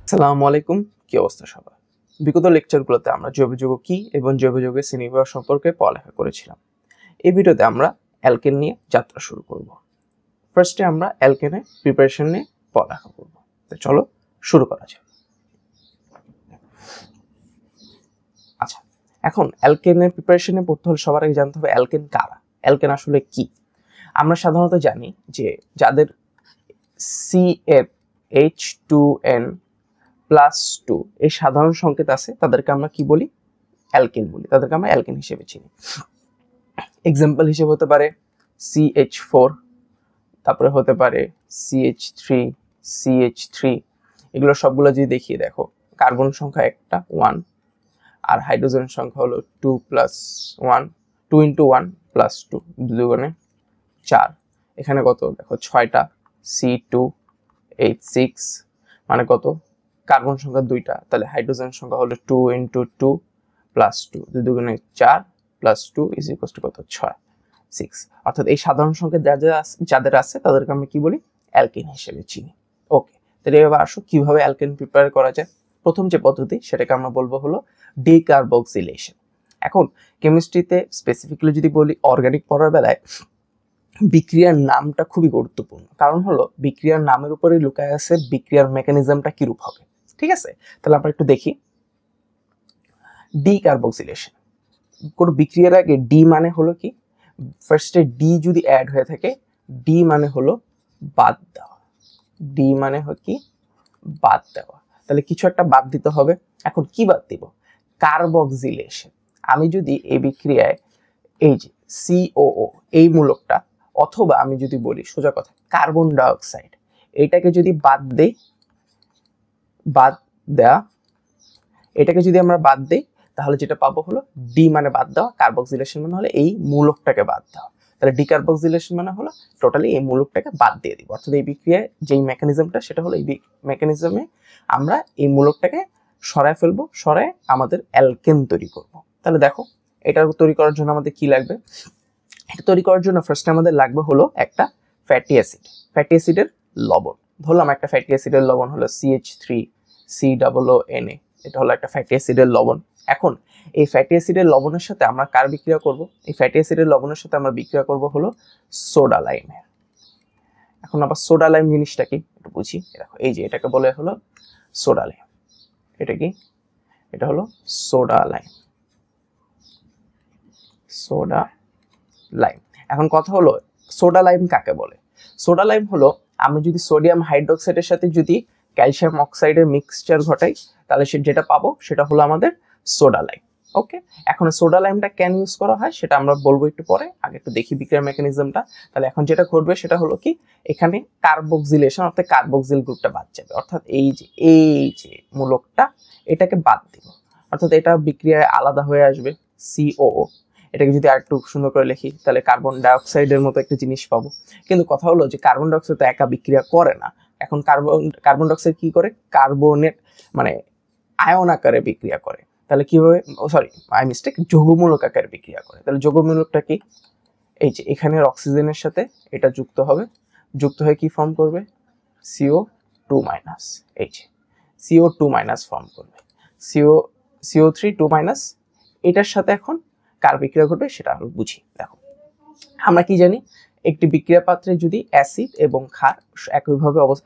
আসসালামু আলাইকুম, কি অবস্থা সবার? বিগত লেকচারগুলোতে আমরা জৈব যৌগ কি এবং জৈব যৌগের শ্রেণীবিভাগ সম্পর্কে পড়ালেখা করেছিলাম। এই ভিডিওতে আমরা অ্যালকেন নিয়ে যাত্রা শুরু করব। ফার্স্টে আমরা অ্যালকেনের প্রিপারেশন নিয়ে পড়ালেখা করব। তো চলো শুরু করা যাক। আচ্ছা, এখন অ্যালকেনের প্রিপারেশনে পড়তে হলে সবার আগে জানতে হবে অ্যালকেন কারা, অ্যালকেন আসলে কি। আমরা সাধারণত জানি যে যাদের CH2N +2 এই সাধারণ সংকেত আছে তাদেরকে আমরা কি বলি? অ্যালকেন বলি। তাদেরকে আমরা অ্যালকেন হিসেবে চিনি। এক্সাম্পল হিসেবে হতে পারে CH4, তারপরে হতে পারে CH3 এগুলো সবগুলো যদি দেখিয়ে দেখো, কার্বন সংখ্যা একটা 1 আর হাইড্রোজেন সংখ্যা হলো 2 + 1 2 × 1 + 2 দুগুণে 4। এখানে কত দেখো 6টা C2H6 মানে কত? কার্বন সংখ্যা 2টা, তাহলে হাইড্রোজেন সংখ্যা হলো 2 × 2 + 2 দুগুণে 4 + 2 = কত? 6। অর্থাৎ এই সাধারণ সংখ্যা যাদের আছে তাদেরকে আমরা কি বলি? অ্যালকেন হিসেবে চিনি। ওকে, তাহলে এবার আসো কিভাবে অ্যালকেন প্রিপেয়ার করা যায়। প্রথম যে পদ্ধতি সেটাকে আমরা বলবো হলো ডিকার্বক্সিলেশন। এখন কেমিস্ট্রিতে স্পেসিফিক্যালি যদি বলি, অর্গানিক পড়ার বেলায় বিক্রিয়ার নামটা খুবই গুরুত্বপূর্ণ। কারণ হলো বিক্রিয়ার নামের উপরেই লুকায় আছে বিক্রিয়ার মেকানিজমটা কিরূপ হবে। ঠিক আছে, তাহলে আমরা একটু দেখি। ডিকার্বক্সিলেশন, কোনো বিক্রিয়ার আগে ডি মানে হলো কি? ফার্স্টে ডি যদি অ্যাড হয়ে থাকে, ডি মানে হলো বাদ দেওয়া। ডি মানে হয় কি? বাদ দেওয়া। তাহলে কিছু একটা বাদ দিতে হবে। এখন কি বাদ দিব? কার্বক্সিলেশন। আমি যদি এই বিক্রিয়ায় এই যে COO এই মূলকটা, অথবা আমি যদি বলি সোজা কথা কার্বন ডাইঅক্সাইড, এটাকে যদি বাদ দেয়া, এটাকে যদি আমরা বাদ দেই তাহলে যেটা পাবো হলো ডি মানে বাদ দেওয়া, কার্বক্সিলেশন মানে হলো এই মূলকটাকে বাদ দেওয়া। তাহলে ডিকার্বক্সিলেশন মানে হলো টোটালি এই মূলকটাকে বাদ দিয়ে দিব। অর্থাৎ এই বিক্রিয়ায় যেই মেকানিজমটা সেটা হলো এই মেকানিজমে আমরা এই মূলকটাকে সরায় ফেলবো, সরায় আমাদের অ্যালকেন তৈরি করব। তাহলে দেখো এটা তৈরি করার জন্য আমাদের কি লাগবে? এটা তৈরি করার জন্য ফার্স্টে আমাদের লাগবে হলো একটা ফ্যাটি অ্যাসিড। ফ্যাটি অ্যাসিডের লবণ ধরলাম, একটা ফ্যাটি অ্যাসিডের লবণ হলো CH3COONA, এটা হলো একটা ফ্যাটি অ্যাসিডের লবণ। এখন এই ফ্যাটি অ্যাসিডের লবণের সাথে আমরা কার বিক্রিয়া করব? এই ফ্যাটি অ্যাসিডের লবণের সাথে আমরা বিক্রিয়া করব হলো সোডা লাইমের। এখন আবার সোডা লাইম জিনিসটা কি একটু বুঝি। দেখো এই যে এটাকে বলে হলো সোডা লাইম। এটা কি? এটা হলো সোডা লাইম। Soda lime. এখন কথা হলো সোডা লাইম কাকে বলে? সোডা লাইম হলো আমি যদি সোডিয়াম হাইড্রোক্সাইডের সাথে যদি ক্যালসিয়াম অক্সাইডের মিক্সচার ঘটাই তাহলে যেটা পাবো সেটা হলো আমাদের সোডা লাইম। ওকে, এখন সোডা লাইমটা কেন ইউজ করা হয় সেটা আমরা বলবো একটু পরে, আগে একটু দেখি বিক্রিয়ার মেকানিজমটা। তাহলে এখন যেটা ঘটবে সেটা হলো কি, এখানে কার্বক্সিলেশন অর্থাৎ কার্বক্সিল গ্রুপটা বাদ যাবে। অর্থাৎ এই যে মূলকটা এটাকে বাদ দিব, অর্থাৎ এটা বিক্রিয়ায় আলাদা হয়ে আসবে COO। এটাকে যদি আর একটু সুন্দর করে লিখি তাহলে কার্বন ডাইঅক্সাইডের মতো একটা জিনিস পাবো। কিন্তু কথা হলো যে কার্বন ডাইঅক্সাইড তো একা বিক্রিয়া করে না। এখন কার্বন ডাইঅক্সাইড কি করে? কার্বনেট মানে আয়ন আকারে বিক্রিয়া করে। তাহলে কিভাবে? যৌগমূলক আকারে বিক্রিয়া করে। তাহলে যৌগমূলকটা কি? এই যে এখানের অক্সিজেনের সাথে এটা যুক্ত হবে, যুক্ত হয়ে কি ফর্ম করবে? CO2-। এই যে CO2- ফর্ম করবে, CO3 2-। এটার সাথে এখন কার বিক্রিয়া ঘটবে সেটা আমরা বুঝি। দেখো আমরা কি জানি, একটি বিক্রিয়া পাত্রে যদি অ্যাসিড এবং ক্ষার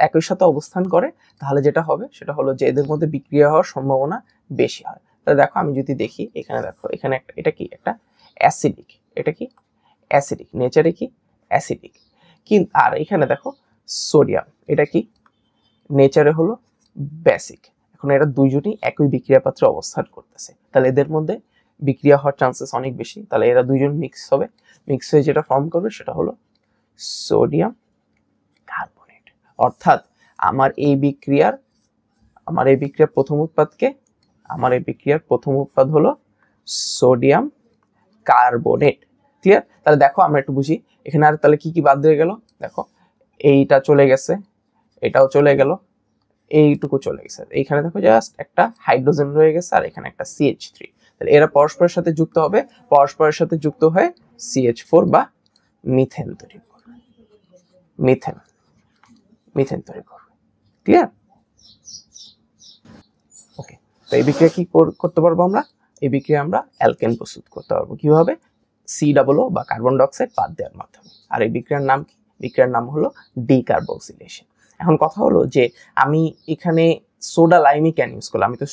একই সাথে অবস্থান করে তাহলে যেটা হবে সেটা হলো যে এদের মধ্যে বিক্রিয়া হওয়ার সম্ভাবনা বেশি হয়। তাহলে দেখো আমি যদি দেখি এখানে, দেখো এখানে এটা কি একটা অ্যাসিডিক, এটা কি অ্যাসিডিক, নেচারে কি অ্যাসিডিক। কিন্তু আর এখানে দেখো সোডিয়াম, এটা কি নেচারে হলো বেসিক। এখন এরা দুইজনই একই বিক্রিয়া পাত্রে অবস্থান করতেছে, তাহলে এদের মধ্যে বিক্রিয়া হওয়ার চান্সেস অনেক বেশি। তাহলে এরা দুইজন মিক্স হবে, মিক্স হয়ে যেটা ফর্ম করবে সেটা হলো সোডিয়াম কার্বনেট। অর্থাৎ আমার এই বিক্রিয়ার প্রথম উৎপাদ হলো সোডিয়াম কার্বনেট। ক্লিয়ার? তাহলে দেখো আমরা একটু বুঝি এখানে আর তাহলে কি কি বাদ দিয়ে গেল। দেখো এইটা চলে গেছে, এটাও চলে গেল, এইটুকু চলে গেছে। এইখানে দেখো জাস্ট একটা হাইড্রোজেন রয়ে গেছে আর এখানে একটা CH3। তাহলে এরা পরস্পরের সাথে যুক্ত হবে, পরস্পরের সাথে যুক্ত হয়ে CH4 বা মিথেন তৈরি করবে। মিথেন তৈরি করবে। ক্লিয়ার? তো এই বিক্রিয়া কি করতে পারবো আমরা? এই বিক্রিয়া আমরা অ্যালকেন প্রস্তুত করতে পারবো কিভাবে? COO বা কার্বন ডাইঅক্সাইড বাদ দেওয়ার মাধ্যমে। আর এই বিক্রিয়ার নাম কি? বিক্রিয়ার নাম হলো ডিকার্বক্সিলেশন। এখন কথা হলো যে আমি এখানে সোডা লাইমই কেন ইউজ করলাম? আমি তো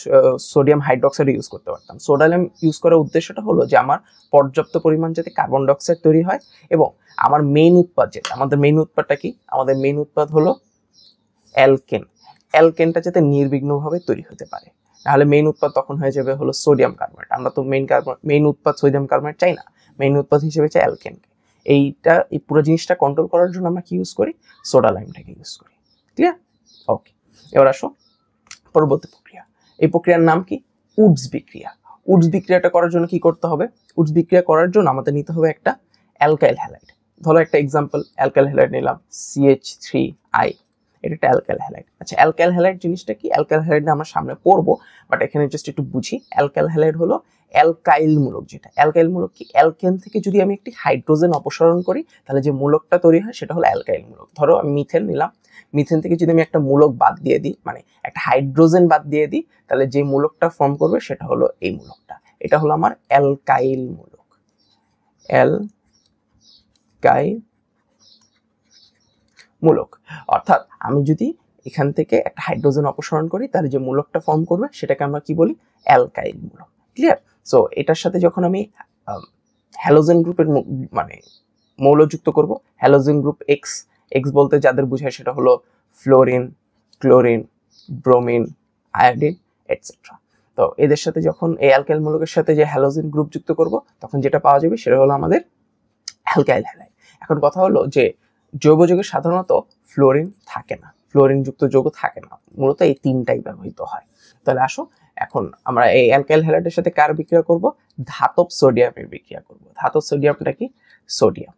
সোডিয়াম হাইড্রোক্সাইড ইউজ করতে পারতাম। সোডা লাইম ইউজ করার উদ্দেশ্যটা হলো যে আমার পর্যাপ্ত পরিমাণ যাতে কার্বন ডাইঅক্সাইড তৈরি হয় এবং আমার মেইন উৎপাদ যেটা, আমাদের মেইন উৎপাদটা কি? আমাদের মেইন উৎপাদ হলো অ্যালকেন। অ্যালকেনটা যাতে নির্বিঘ্নভাবে তৈরি হতে পারে, তাহলে মেইন উৎপাদ তখন হয়ে যাবে হলো সোডিয়াম কার্বনেট। আমরা তো মেইন উৎপাদ সোডিয়াম কার্বনেট চাই না, মেইন উৎপাদ হিসেবে চাই অ্যালকেনকে। এই পুরো জিনিসটা কন্ট্রোল করার জন্য আমরা কি ইউজ করি? সোডা লাইমটাকে ইউজ করি। ক্লিয়ার? ওকে, এবার আসো পরবর্তী প্রক্রিয়া। এই প্রক্রিয়ার নাম কি? উডস বিক্রিয়া। উডস বিক্রিয়াটা করার জন্য কি করতে হবে? উডস বিক্রিয়া করার জন্য আমাদের নিতে হবে একটা অ্যালকাইল হ্যালাইড। ধরো একটা এক্সাম্পল, অ্যালকাইল হ্যালাইড নিলাম CH3I, এটা একটা অ্যালকাইল হ্যালাইড। আচ্ছা, অ্যালকাইল হ্যালাইড জিনিসটা কি? অ্যালকাইল হ্যালাইড আমরা সামনে পড়বো, বাট এখানে জাস্ট একটু বুঝি। অ্যালকাইল হ্যালাইড হলো অ্যালকাইল মূলক। যেটা অ্যালকাইল মূলক কি? অ্যালকেন থেকে যদি আমি একটি হাইড্রোজেন অপসারণ করি তাহলে যে মূলকটা তৈরি হয় সেটা হলো অ্যালকাইল মূলক। ধরো আমি মিথেন নিলাম, মিথেন থেকে যদি আমি একটা মূলক বাদ দিয়ে দিই, মানে একটা হাইড্রোজেন বাদ দিয়ে দিই, তাহলে যে মূলকটা ফর্ম করবে সেটা হলো এই মূলকটা। এটা হলো আমার অ্যালকাইল মূলক। অ্যালকাইল মূলক অর্থাৎ আমি যদি এখান থেকে একটা হাইড্রোজেন অপসারণ করি তাহলে যে মূলকটা ফর্ম করবে সেটাকে আমরা কি বলি? অ্যালকাইল মূলক। ক্লিয়ার? সো এটার সাথে যখন আমি হ্যালোজেন গ্রুপের মানে মৌল যুক্ত করব, হ্যালোজেন গ্রুপ এক্স, এক্স বলতে যাদের বোঝায় সেটা হলো fluorine, chlorine, bromine, iodine etcetera. তো এদের সাথে যখন এই অ্যালকাইল মূলকের সাথে যে হ্যালোজেন গ্রুপ যুক্ত করব তখন যেটা পাওয়া যাবে সেটা হলো আমাদের অ্যালকাইল হ্যালাইড। এখন কথা হলো যে জৈব যৌগে সাধারণত ফ্লোরিন থাকে না, ফ্লোরিন যুক্ত যৌগ থাকে না, মূলত এই তিনটাই ব্যবহৃত হয়। তাহলে আসো এখন আমরা এই অ্যালকাইল হ্যালাইডের সাথে কার বিক্রিয়া করব? ধাতব সোডিয়ামের বিক্রিয়া করব। ধাতব সোডিয়ামটা কি? সোডিয়াম।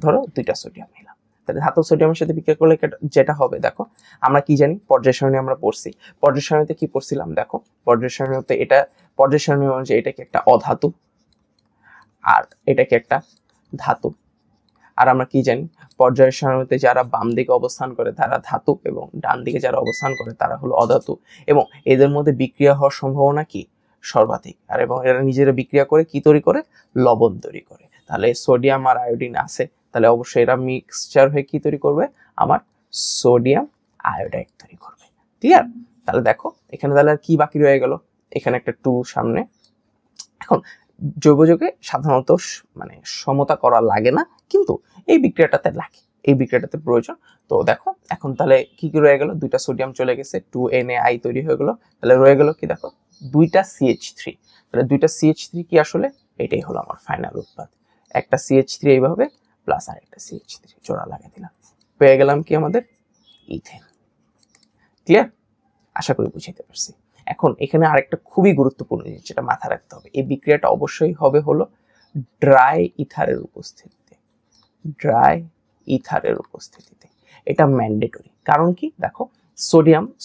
ধরো দুইটা সোডিয়াম নিলাম, তাহলে ধাতব সোডিয়ামের সাথে বিক্রিয়া করলে যেটা হবে, দেখো আমরা কি জানি? পর্যায় সারণী আমরা পড়ছি। পর্যায় সারণীতে কি পড়ছিলাম? দেখো পর্যায় সারণীতে এটা পর্যায় সারণী অনুযায়ী এটা কি একটা অধাতু আর এটা কি একটা ধাতু। আর আমরা কি জানি? পর্যায় সারণীতে যারা বাম দিকে অবস্থান করে তারা ধাতু এবং ডান দিকে যারা অবস্থান করে তারা হলো অধাতু, এবং এদের মধ্যে বিক্রিয়া হওয়ার সম্ভাবনা কি? সর্বাধিক। আর এবং এরা নিজেরা বিক্রিয়া করে কি তৈরি করে? লবণ তৈরি করে। তাহলে সোডিয়াম আর আয়োডিন আছে, তাহলে অবশ্যই এরা মিক্সচার হয়ে কি তৈরি করবে? আমার সোডিয়াম আয়োডাইড তৈরি করবে। ক্লিয়ার? তাহলে দেখো এখানে তাহলে আর কি বাকি রয়ে গেল? এখানে একটা 2 সামনে। এখন জৈব যৌগে সাধারণত মানে সমতা করা লাগে না, কিন্তু এই বিক্রিয়াটাতে লাগে, এই বিক্রিয়াটাতে প্রয়োজন। তো দেখো এখন তাহলে কি কি রয়ে গেল? দুইটা সোডিয়াম চলে গেছে, 2Na তৈরি হয়ে গেল, তাহলে রয়ে গেল কি? দেখো দুইটা CH3। তাহলে দুইটা CH3 কি আসলে? এটাই হলো আমার ফাইনাল উৎপাদ। একটা CH3 এইভাবে প্লাস আরেকটা CH3 জোড়া লাগিয়ে দিলাম, পেয়ে গেলাম কি? আমাদের ইথেন। ক্লিয়ার? আশা করি বুঝাইতে পারছি। এখন এখানে আরেকটা খুবই গুরুত্বপূর্ণ জিনিস যেটা মাথায় রাখতে হবে, এই বিক্রিয়াটা অবশ্যই হবে হলো ড্রাই ইথারের উপস্থিতিতে। ড্রাই ইথারের উপস্থিতিতে এটা ম্যান্ডেটরি। কারণ কি? দেখো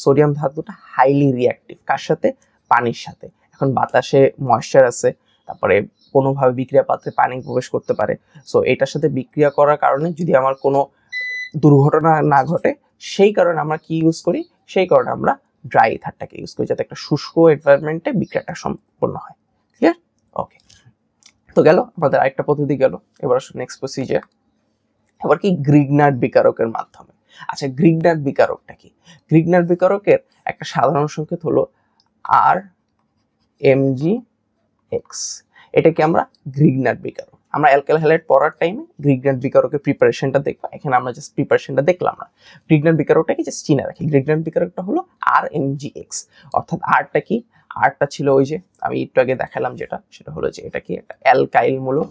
সোডিয়াম ধাতুটা হাইলি রিঅ্যাক্টিভ। কার সাথে? পানির সাথে। এখন বাতাসে ময়েশ্চার আছে, তারপরে কোনোভাবে বিক্রিয়া পাত্রে পানি প্রবেশ করতে পারে। সো এটার সাথে বিক্রিয়া করার কারণে যদি আমার কোনো দুর্ঘটনা না ঘটে, সেই কারণে আমরা কি ইউজ করি? সেই কারণে আমরা ড্রাই ইথারটাকে ইউজ করি, যাতে একটা শুষ্ক এনভায়রনমেন্টে বিক্রিয়াটা সম্পন্ন হয়। ক্লিয়ার? ওকে, তো গেল আমাদের আরেকটা পদ্ধতি গেল। এবার আসলে নেক্সট প্রসিজার, এবার কি? গ্রিগনার্ড বিকারকের মাধ্যমে। আচ্ছা, গ্রিগনার্ড বিকারকটা কি? গ্রিগনার্ড বিকারকের একটা সাধারণ সংকেত হলো RMgX। এটা কি? আমরা গ্রিগনার্ড বিকারক, আমরা অ্যালকাইল হ্যালাইড পড়ার টাইমে গ্রিগনার্ড বিকারকের প্রিপারেশনটা দেখবো। এখানে আমরা জাস্ট প্রিপারেশনটা দেখলাম না। গ্রিগনার্ড বিকারকটাকে জাস্ট চিনে রাখি। গ্রিগনার্ড বিকারকটা হলো RMgX, অর্থাৎ আরটা কি? আরটা ছিল ওই যে আমি একটু আগে দেখালাম যেটা, সেটা হলো যে এটা কি? একটা অ্যালকাইল মূলক,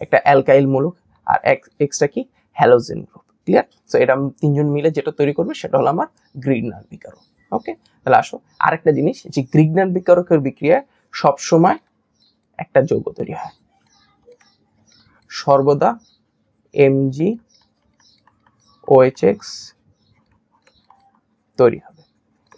একটা অ্যালকাইল মূলক, আর এক্সটা কি? Halogen group. ক্লিয়ার? সো এটা তিনজন মিলে যেটা তৈরি করবে সেটা হলো আমার গ্রিগনার্ড বিকারক। ওকে, তাহলে আসো আরেকটা জিনিস, যে গ্রিগনার্ড বিকারকের বিক্রিয়ায় সবসময় একটা যৌগ তৈরি হয়, সর্বদা MgOHX তৈরি হবে।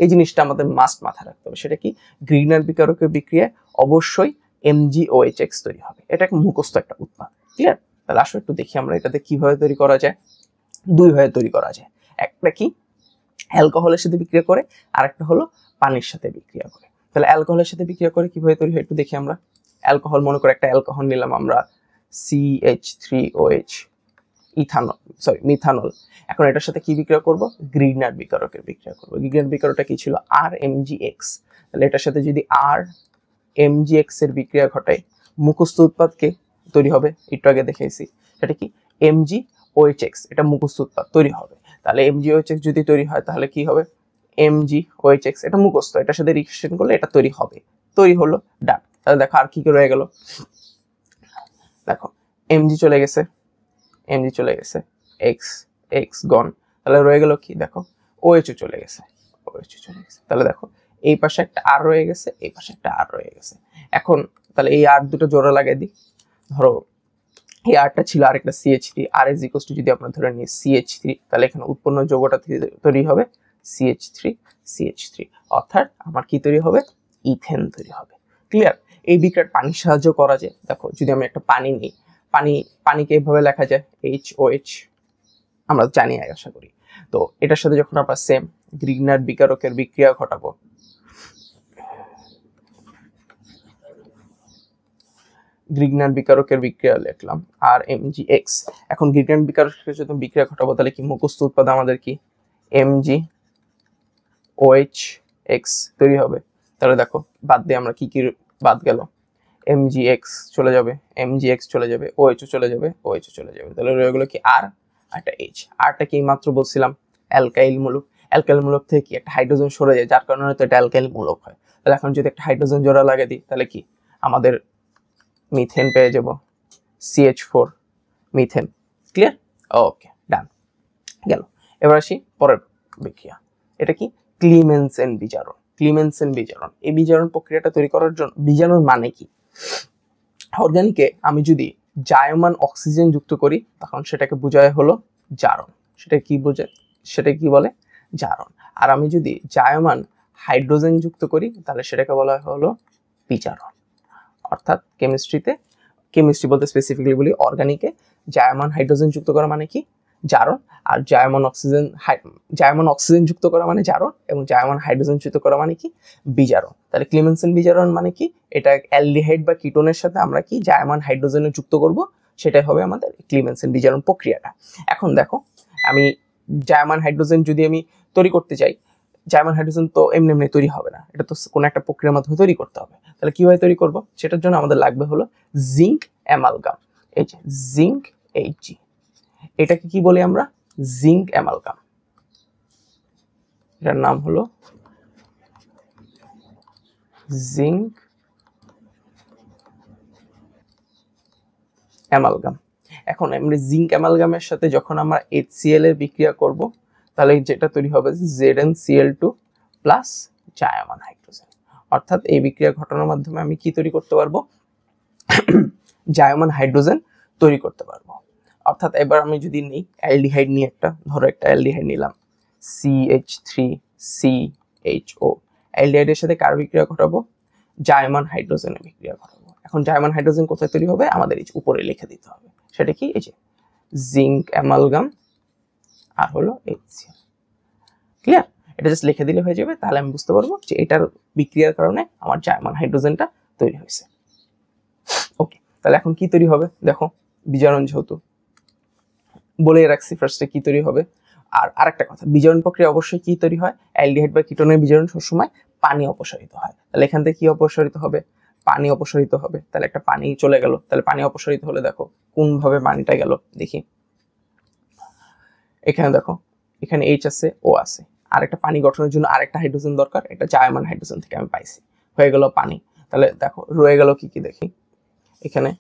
এই জিনিসটা আমাদের মাস্ট মাথায় রাখতে হবে। সেটা কি? গ্রিগনার্ড বিকারকের বিক্রিয়ায় অবশ্যই MgOHX তৈরি হবে। এটা একটা মুখস্থ একটা উৎপাদ। ক্লিয়ার? তাহলে আসো একটু দেখি আমরা এটাতে কিভাবে তৈরি করা যায়। দুইভাবে তৈরি করা যায়। একটা কি অ্যালকোহলের সাথে বিক্রিয়া করে, আর একটা হলো পানির সাথে বিক্রিয়া করে। তাহলে অ্যালকোহলের সাথে বিক্রিয়া করে কিভাবে তৈরি হয় একটু দেখি আমরা। অ্যালকোহল, মনে করে একটা অ্যালকোহল নিলাম আমরা CH3OH, মিথানল। এখন এটার সাথে কি বিক্রিয়া করব? গ্রিগনার বিকারকের বিক্রিয়া করব। গ্রিগনার বিকারকটা কি ছিল? RMgX। তাহলে এটার সাথে যদি RMgX এর বিক্রিয়া ঘটাই, মুখস্থ উৎপাদকে তৈরি হবে, একটু আগে দেখাইছি সেটা কি MgOHX, এটা মুখস্থ উৎপাদ তৈরি হবে। তাহলে MgOHX যদি তৈরি হয় তাহলে কি হবে? MgOHX, এটা মুখস্থ, এটার সাথে রিঅ্যাকশন করলে এটা তৈরি হবে, তৈরি হলো, ডান। তাহলে দেখো আর কি কি রয়ে গেল, দেখো Mg চলে গেছে, X গন, তাহলে রয়ে গেল কি? দেখো OH চলে গেছে, তাহলে দেখো এই পাশে একটা আর রয়ে গেছে, এই পাশে একটা আর রয়ে গেছে। এখন তাহলে এই আর দুটো জোড়া লাগাই দিই। ধরো এই আরটা ছিল আরেকটা CH3, R is equal to যদি আমরা ধরে নিই CH3, তাহলে এখানে উৎপন্ন যৌগটা তৈরি হবে CH3, অর্থাৎ আমার কি তৈরি হবে? ইথেন তৈরি হবে। ক্লিয়ার? এই বিক্রিয়ার পানির সাহায্য করা যায়। দেখো যদি আমি একটা পানি নিই, পানিকে এভাবে লেখা যায় HOH, আমরা জানি আশা করি। তো এটার সাথে যখন আমরা সেম গ্রিগনার বিকারকের বিক্রিয়া ঘটাবো, গ্রিগনার বিকারকের বিক্রিয়া লিখলাম RMgX। এখন গ্রিগনার বিকারকের সাথে বিক্রিয়া ঘটাবো, তাহলে কি মুখস্থ উৎপাদ আমাদের কি MgOHX তৈরি হবে। তাহলে দেখো বাদ দিয়ে আমরা কি কি বাদ গেল, MgX চলে যাবে, OH চলে যাবে, তাহলে রয়ে গেল কি আর একটা H। আরটা কি মাত্র বলছিলাম অ্যালকাইল মূলক। অ্যালকাইল মূলক থেকে কি একটা হাইড্রোজেন সরে যায়, যার কারণে তো এটা অ্যালকাইল মূলক হয়। তাহলে এখন যদি একটা হাইড্রোজেন জোড়া লাগিয়ে দিই, তাহলে কি আমাদের মিথেন পেয়ে যাব, CH4 মিথেন। ক্লিয়ার? ওকে, ডান গেল। এবার আসি পরের বিক্রিয়া, এটা কি? ক্লিমেনসেন বিজারণ। এই বিজারণ প্রক্রিয়াটা তৈরি করার জন্য, বিজারণ মানে কি? অর্গানিকে আমি যদি জায়মান অক্সিজেন যুক্ত করি তখন সেটাকে বোঝায় হলো জারণ। সেটা কি বলে? জারণ। আর আমি যদি জায়মান হাইড্রোজেন যুক্ত করি তাহলে সেটাকে বলা হলো বিজারণ। অর্থাৎ কেমিস্ট্রি বলতে স্পেসিফিক্যালি বলি, অর্গানিকে জায়মান হাইড্রোজেন যুক্ত করা মানে কি? জারণ। আর জায়মান অক্সিজেন যুক্ত করা মানে জারণ, এবং জায়মান হাইড্রোজেন যুক্ত করা মানে কি? বিজারণ। তাহলে ক্লিমেনসেন বিজারণ মানে কি? এটা অ্যালডিহাইড বা কিটোনের সাথে আমরা কি জায়মান হাইড্রোজেনে যুক্ত করব, সেটাই হবে আমাদের ক্লিমেনসেন বিজারণ প্রক্রিয়াটা। এখন দেখো আমি জায়মান হাইড্রোজেন যদি আমি তৈরি করতে চাই, জায়মান হাইড্রোজেন তো এমনি তৈরি হবে না, এটা তো কোনো একটা প্রক্রিয়ার মাধ্যমে তৈরি করতে হবে। তাহলে কিভাবে তৈরি করব? সেটার জন্য আমাদের লাগবে হলো জিঙ্ক অ্যামালগাম। এই যে জিঙ্ক Hg, এটাকে কি বলি আমরা? Zinc amalgam. এটার নাম হলো জিঙ্ক অ্যামালগাম। এখন আমরা জিঙ্ক অ্যামালগামের সাথে যখন আমরা HCl এর বিক্রিয়া করব, তাহলে যেটা তৈরি হবে ZnCl2 প্লাস জায়মান হাইড্রোজেন। অর্থাৎ এই বিক্রিয়া ঘটানোর মাধ্যমে আমি কি তৈরি করতে পারবো? জায়মান হাইড্রোজেন তৈরি করতে পারবো। অর্থাৎ এবার আমি যদি নিই অ্যালডিহাইড নিয়ে একটা, ধরো একটা অ্যালডিহাইড নিলাম CH3CHO, অ্যালডিহাইডের সাথে কার বিক্রিয়া ঘটাবো? জায়মান হাইড্রোজেনের বিক্রিয়া ঘটাবো। এখন জায়মান হাইড্রোজেন কোথায় তৈরি হবে? আমাদের এই উপরে লিখে দিতে হবে। সেটা কি? এই যে জিঙ্ক অ্যামালগাম আর হলো HCl। ক্লিয়ার? এটা জাস্ট লিখে দিলে হয়ে যাবে, তাহলে আমি বুঝতে পারবো যে এটার বিক্রিয়ার কারণে আমার জায়মান হাইড্রোজেনটা তৈরি হয়েছে। ওকে, তাহলে এখন কি তৈরি হবে? দেখো বিজারণ যেহেতু বলে রাখছি, ফার্স্টে কি তৈরি হবে। আর আরেকটা কথা, বিজারণ প্রক্রিয়া অবশ্যই কি তৈরি হয়? অ্যালডিহাইড বা কিটোনের বিজারণ সবসময় পানি অপসারিত হয়। তাহলে এখান থেকে কি অপসারিত হবে? পানি অপসারিত হবে। তাহলে একটা পানি চলে গেল, তাহলে পানি অপসারিত হলে দেখো কোন ভাবে পানিটা গেল দেখি। এখানে দেখো এখানে H আছে, O আছে, আর একটা পানি গঠনের জন্য আরেকটা হাইড্রোজেন দরকার, এটা জায়মান হাইড্রোজেন থেকে আমি পাইছি, হয়ে গেল পানি। তাহলে দেখো রয়ে গেল কি কি দেখি, এখানে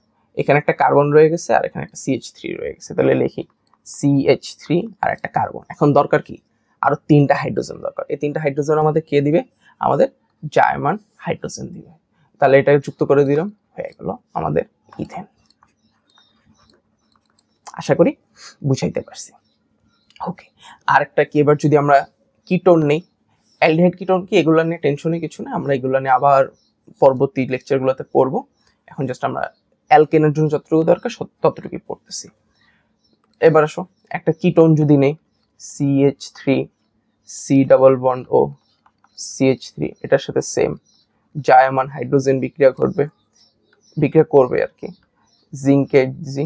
একটা কার্বন রয়ে গেছে আর এখানে একটা CH3 রয়ে গেছে। তাহলে লিখি CH3 আর একটা কার্বন। এখন দরকার কি? আরো 3টা হাইড্রোজেন দরকার। এই 3টা হাইড্রোজেন আমাদের কে দিবে? আমাদের জায়মান হাইড্রোজেন দিবে। তাহলে এটা যুক্ত করে দিলাম, হয়ে গেল আমাদের ইথেন। আশা করি বুঝাইতে পারছি। ওকে, আরেকটা কি, এবার যদি আমরা কিটোন নেই, অ্যালডিহাইড কিটোন কি, এগুলো নিয়ে টেনশনে কিছু না, আমরা এগুলো নিয়ে আবার পরবর্তী লেকচারগুলোতে পড়বো। এখন জাস্ট আমরা অ্যালকেনের জন্য যতটুকু দরকার ততটুকুই পড়তেছি। এবার আসো একটা কিটোন যদি নেই CH3 C ডাবল বন্ড ও CH3, এটার সাথে সেম জায়মান হাইড্রোজেন বিক্রিয়া করবে আর কি, জিঙ্ক Hg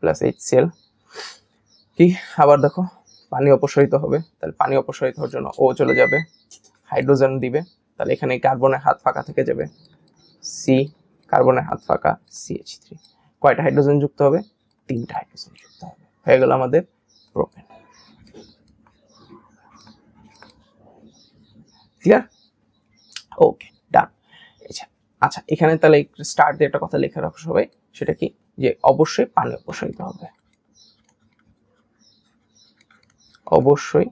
প্লাস HCl কি। আবার দেখো পানি অপসারিত হবে, তাহলে পানি অপসারিত হওয়ার জন্য ও চলে যাবে, হাইড্রোজেন দিবে, তাহলে এখানে কার্বনের হাত ফাঁকা থেকে যাবে, সি কার্বনের হাত ফাঁকা CH3, কয়টা হাইড্রোজেন যুক্ত হবে, 3টা হাইড্রোজেন যুক্ত হবে, হয়ে গেল আমাদের প্রোপেন। ক্লিয়ার? ওকে, ডান। আচ্ছা, এখানে তাহলে স্টার্ট দিয়ে একটা কথা লেখা রাখো সবাই, সেটা কি, যে অবশ্যই পানি অপসারিত হবে, অবশ্যই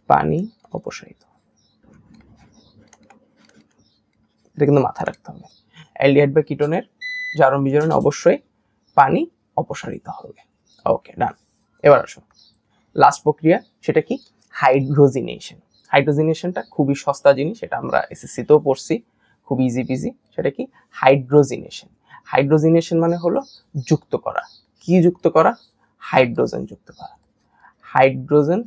পানি অপসারিত, এটা কিন্তু মাথায় রাখতে হবে। অ্যালডিহাইড বা কিটোনের জারণ বিজারণে অবশ্যই পানি অপসারিত হবে। ওকে, ডান। এবার আসো লাস্ট প্রক্রিয়া, সেটা কি, হাইড্রোজিনেশন। হাইড্রোজিনেশনটা খুবই সস্তা জিনিস, এটা আমরা এসএসসিতেও পড়ছি, খুব ইজি পিজি। সেটা কি, হাইড্রোজিনেশন। হাইড্রোজিনেশন মানে হলো যুক্ত করা। কি যুক্ত করা? হাইড্রোজেন যুক্ত করা, হাইড্রোজেন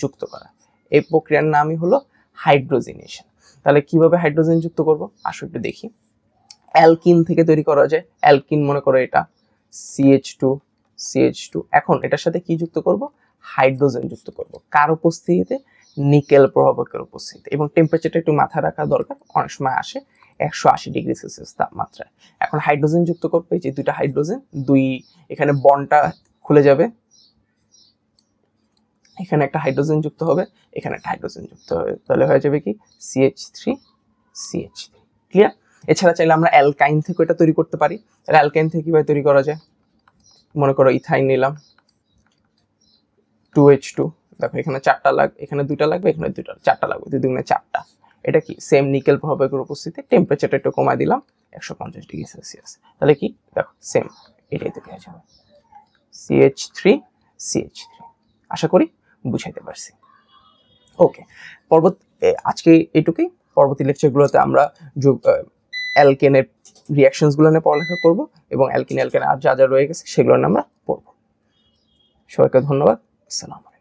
যুক্ত করা। এই প্রক্রিয়ার নামই হলো হাইড্রোজিনেশন। তাহলে কিভাবে হাইড্রোজেন যুক্ত করব, আসো একটু দেখি। অ্যালকিন থেকে তৈরি করা যায়, অ্যালকিন মনে করো এটা CH2, এখন এটার সাথে কি যুক্ত করব, হাইড্রোজেন যুক্ত করব, কার উপস্থিতিতে, নিকেল প্রভাবকের উপস্থিতিতে, এবং টেম্পারেচারটা একটু মাথায় রাখা দরকার, অনেক সময় আসে 180 ডিগ্রি সেলসিয়াস তাপমাত্রায়। এখন হাইড্রোজেন যুক্ত করবে, যে দুইটা হাইড্রোজেন, এখানে বন্ডটা খুলে যাবে, এখানে একটা হাইড্রোজেন যুক্ত হবে, এখানে একটা হাইড্রোজেন যুক্ত হবে, তাহলে হয়ে যাবে কি CH3 ক্লিয়ার? এছাড়া চাইলে আমরা অ্যালকাইন থেকে এটা তৈরি করতে পারি। তাহলে অ্যালকাইন থেকে কিভাবে তৈরি করা যায়, মনে করো ইথাইন নিলাম 2H2, দেখো এখানে 4টা লাগবে, এখানে 2টা লাগবে, এখানে 4টা লাগবে, 2 দুগুণে 4টা। এটা কি, সেম নিকেল প্রভাবকের উপস্থিতি, টেম্পারেচারটা একটু কমায় দিলাম 150 ডিগ্রি সেলসিয়াস, তাহলে কি দেখো সেম এটাই তৈরি হয়ে যাবে CH3। আশা করি বুঝাইতে পারছি। ওকে, আজকে এইটুকুই। পরবর্তী লেকচারগুলোতে আমরা অ্যালকেনের রিয়াকশনসগুলো নিয়ে পড়ালেখা করব, এবং অ্যালকেন আর যা যা রয়ে গেছে সেগুলো নিয়ে আমরা পড়ব। সবাইকে ধন্যবাদ। আসসালামু আলাইকুম।